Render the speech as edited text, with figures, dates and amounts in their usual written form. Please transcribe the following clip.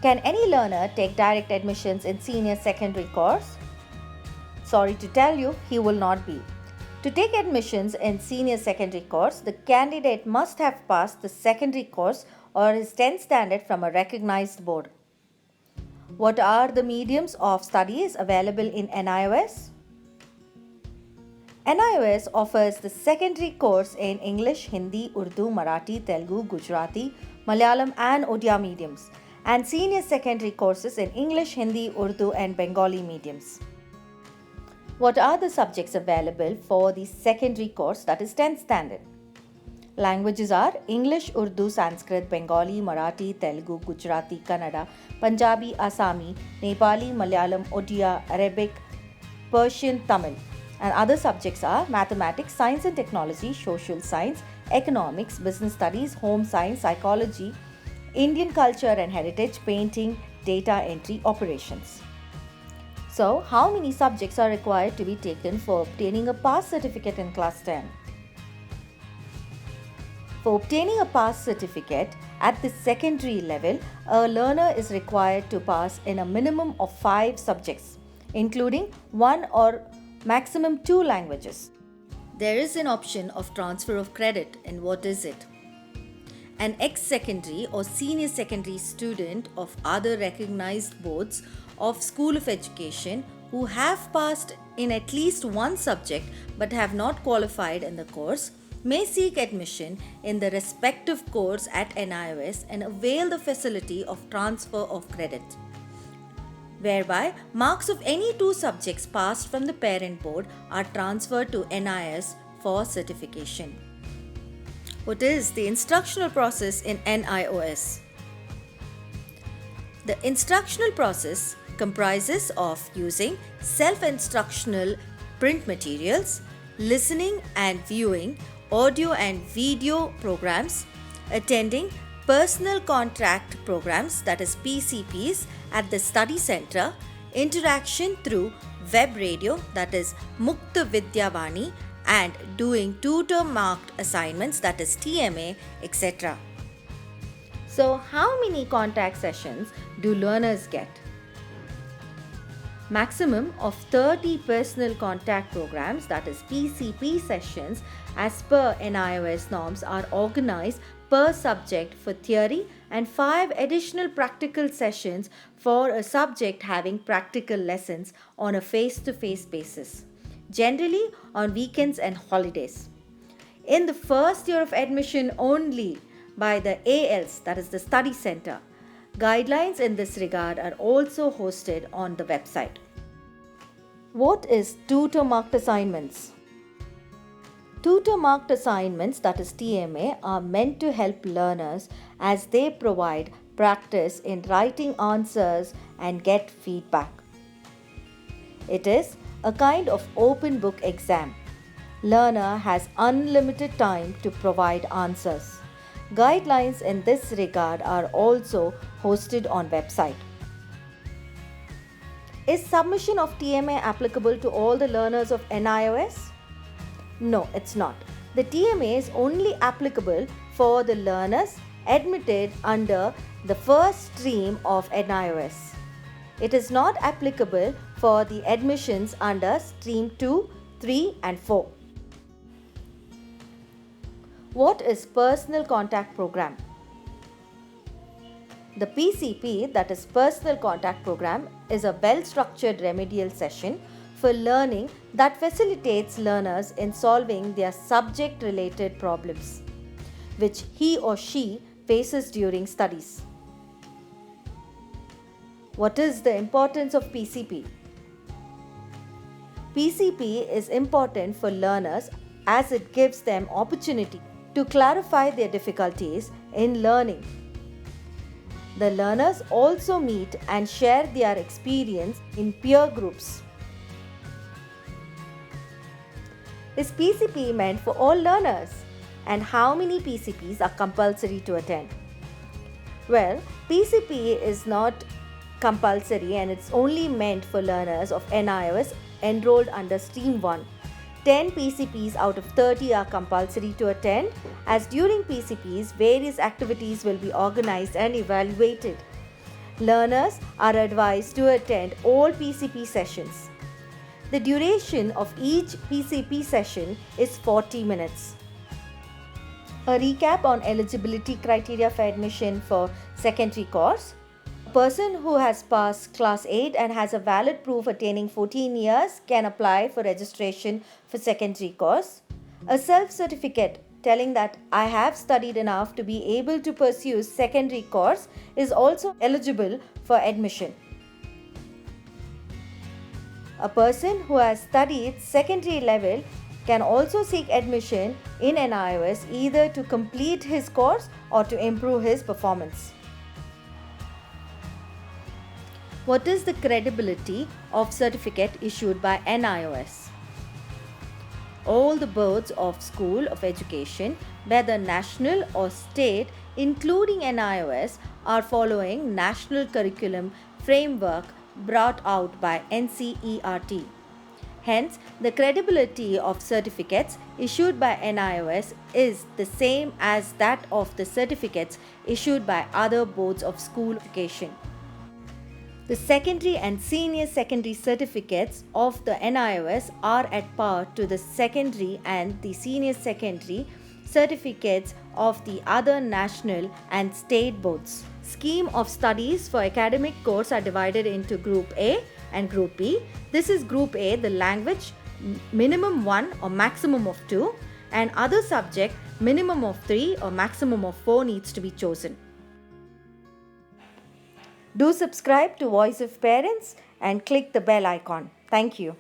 Can any learner take direct admissions in senior secondary course? Sorry to tell you, he will not be. To take admissions in senior secondary course, the candidate must have passed the secondary course or his 10th standard from a recognized board. What are the mediums of studies available in NIOS? NIOS offers the secondary course in English, Hindi, Urdu, Marathi, Telugu, Gujarati, Malayalam and Odia mediums, and senior secondary courses in English, Hindi, Urdu and Bengali mediums. What are the subjects available for the secondary course, that is 10th standard? Languages are English, Urdu, Sanskrit, Bengali, Marathi, Telugu, Gujarati, Kannada, Punjabi, Assami, Nepali, Malayalam, Odia, Arabic, Persian, Tamil. And other subjects are mathematics, science and technology, social science, economics, business studies, home science, psychology, Indian culture and heritage, painting, data entry, operations. So, how many subjects are required to be taken for obtaining a pass certificate in class 10? For obtaining a pass certificate at the secondary level, a learner is required to pass in a minimum of 5 subjects, including 1 or maximum 2 languages. There is an option of transfer of credit, and what is it? An ex-secondary or senior secondary student of other recognized boards of School of Education who have passed in at least one subject but have not qualified in the course may seek admission in the respective course at NIOS and avail the facility of transfer of credit, whereby marks of any 2 subjects passed from the parent board are transferred to NIOS for certification. What is the instructional process in NIOS? The instructional process comprises of using self-instructional print materials, listening and viewing audio and video programs, attending personal contact programs, that is PCPs, at the study center, interaction through web radio, that is Mukta Vidya Vani, and doing tutor marked assignments, that is TMA, etc. So, how many contact sessions do learners get? Maximum of 30 personal contact programs, that is PCP sessions, as per NIOS norms are organized per subject for theory and 5 additional practical sessions for a subject having practical lessons on a face-to-face basis, generally on weekends and holidays. In the first year of admission only by the ALs, that is the study center, guidelines in this regard are also hosted on the website. What is tutor marked assignments? Tutor marked assignments, that is TMA, are meant to help learners as they provide practice in writing answers and get feedback. It is a kind of open book exam. Learner has unlimited time to provide answers. Guidelines in this regard are also hosted on website. Is submission of TMA applicable to all the learners of NIOS? No, it's not. The TMA is only applicable for the learners admitted under the first stream of NIOS. It is not applicable for the admissions under stream 2, 3 and 4. What is personal contact program? The PCP, that is personal contact program, is a well-structured remedial session for learning that facilitates learners in solving their subject-related problems, which he or she faces during studies. What is the importance of PCP? PCP is important for learners as it gives them opportunity to clarify their difficulties in learning. The learners also meet and share their experience in peer groups. Is PCP meant for all learners? And how many PCPs are compulsory to attend? Well, PCP is not compulsory and it's only meant for learners of NIOS enrolled under Stream 1. 10 PCPs out of 30 are compulsory to attend, as during PCPs various activities will be organized and evaluated. Learners are advised to attend all PCP sessions. The duration of each PCP session is 40 minutes. A recap on eligibility criteria for admission for secondary course. A person who has passed class 8 and has a valid proof attaining 14 years can apply for registration for secondary course. A self-certificate telling that I have studied enough to be able to pursue secondary course is also eligible for admission. A person who has studied secondary level can also seek admission in NIOS either to complete his course or to improve his performance. What is the credibility of certificate issued by NIOS? All the boards of School of Education, whether national or state, including NIOS, are following National Curriculum Framework brought out by NCERT. Hence, the credibility of certificates issued by NIOS is the same as that of the certificates issued by other boards of school education. The secondary and senior secondary certificates of the NIOS are at par to the secondary and the senior secondary certificates of the other national and state boards. Scheme of studies for academic course are divided into Group A and Group B. This is Group A, the language, minimum 1 or maximum of 2, and other subject, minimum of 3 or maximum of 4 needs to be chosen. Do subscribe to Voice of Parents and click the bell icon. Thank you.